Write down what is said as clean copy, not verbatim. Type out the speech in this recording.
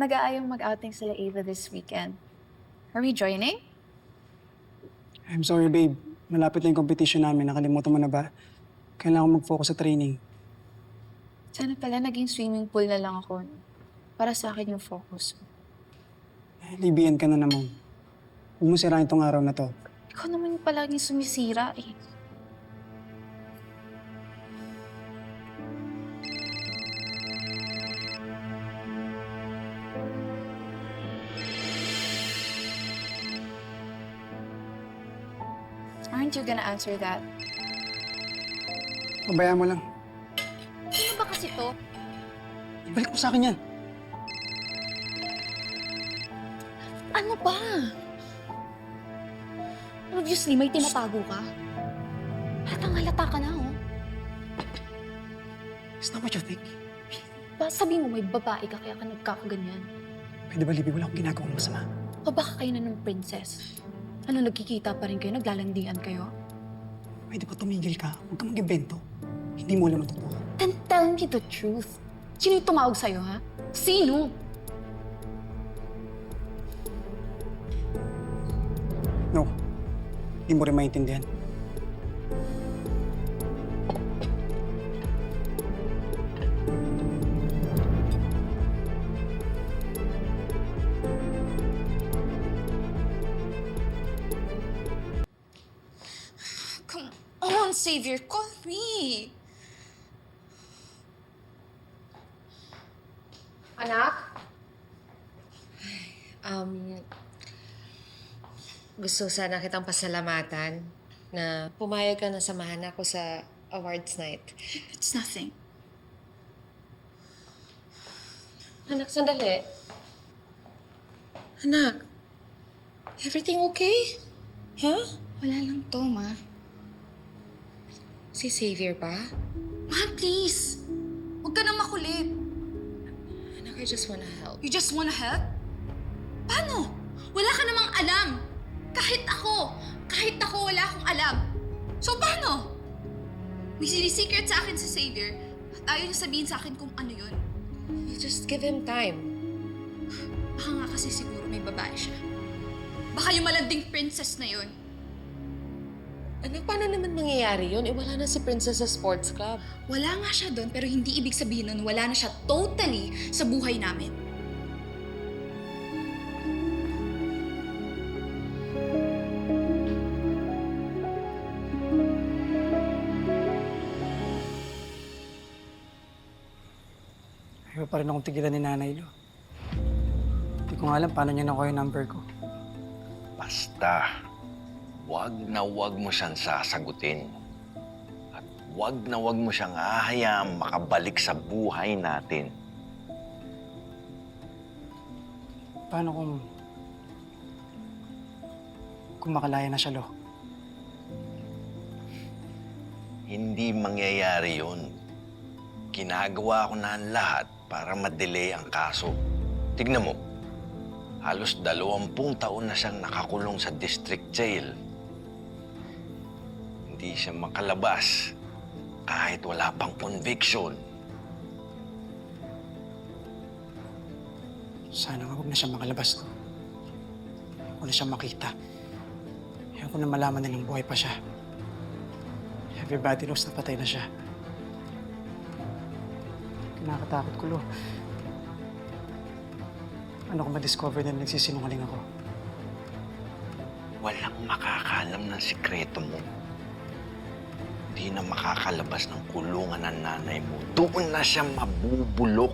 nag-aayong mag-outing sila Ava this weekend. Are we joining? I'm sorry, babe. Malapit na yung competition namin. Nakalimutan mo na ba? Kailangan ko mag-focus sa training. Sana pala naging swimming pool na lang ako. Para sa akin yung focus mo. Libian ka na naman. Huwag mo sirain tong araw na to. Ikaw naman yung palaging sumisira eh. Aren't you gonna answer that? Pabayaan mo lang. Sino ba kasi to? Ibalik mo sa akin yan. Ano ba? Obviously, may tinatago ka. Halatang-halata ka na, oh. It's not what you think. Sabihin mo may babae ka kaya ka nagkakaganyan. Pwede ba, Libby? Wala akong ginagawang masama. O baka kayo na ng princess? Ano, nagkikita pa rin kayo? Naglalandian kayo? Pwede ba tumigil ka? Huwag ka mag-invento. Hindi mo alam ang totoo. Then tell me the truth. Sino yung tumawag sa'yo, ha? Sino? No. Hindi mo rin maintindihan. Come on, Savior, call me. Anak? Gusto sana kitang pasalamatan na pumayag ka na samahan ako sa awards night. It's nothing. Anak, sandali. Anak, everything okay? Huh? Wala lang to, Ma. Si Xavier ba? Ma, please. Huwag ka na makulit. Anak, I just wanna help. You just wanna help? Paano? Wala ka namang alam. Kahit ako wala akong alam. So paano? May sinisecret sa akin si Xavier at ayaw niya sabihin sa akin kung ano yun. You just give him time. Baka nga kasi siguro may babae siya. Baka yung malanding princess na yun. Anak, paano naman mangyayari yun? Wala na si Princess sa sports club. Wala nga siya doon pero hindi ibig sabihin nun wala na siya totally sa buhay namin. Ayaw pa rin akong tigilan ni Nanay Lo. Hindi ko nga alam paano niya nakuha yung number ko. Basta, wag na wag mo siyang sasagutin. At wag na wag mo siyang hahayaang makabalik sa buhay natin. Paano kung makalaya na siya, Lo? Hindi mangyayari yun. Ginagawa ko na ang lahat para ma-delay ang kaso. Tignan mo, halos 20 taon na siyang nakakulong sa district jail. Hindi siya makalabas kahit wala pang conviction. Sana nga huwag na siya makalabas to. Ayaw ko na siya makita. Ayaw ko na malaman na ng buhay pa siya. Everybody knows na patay na siya. Nakakatakot ko, Lo. Ano kung ma-discover na nagsisinungaling ako? Walang makakalam ng sikreto mo. Hindi na makakalabas ng kulungan ng nanay mo. Doon na siya mabubulok.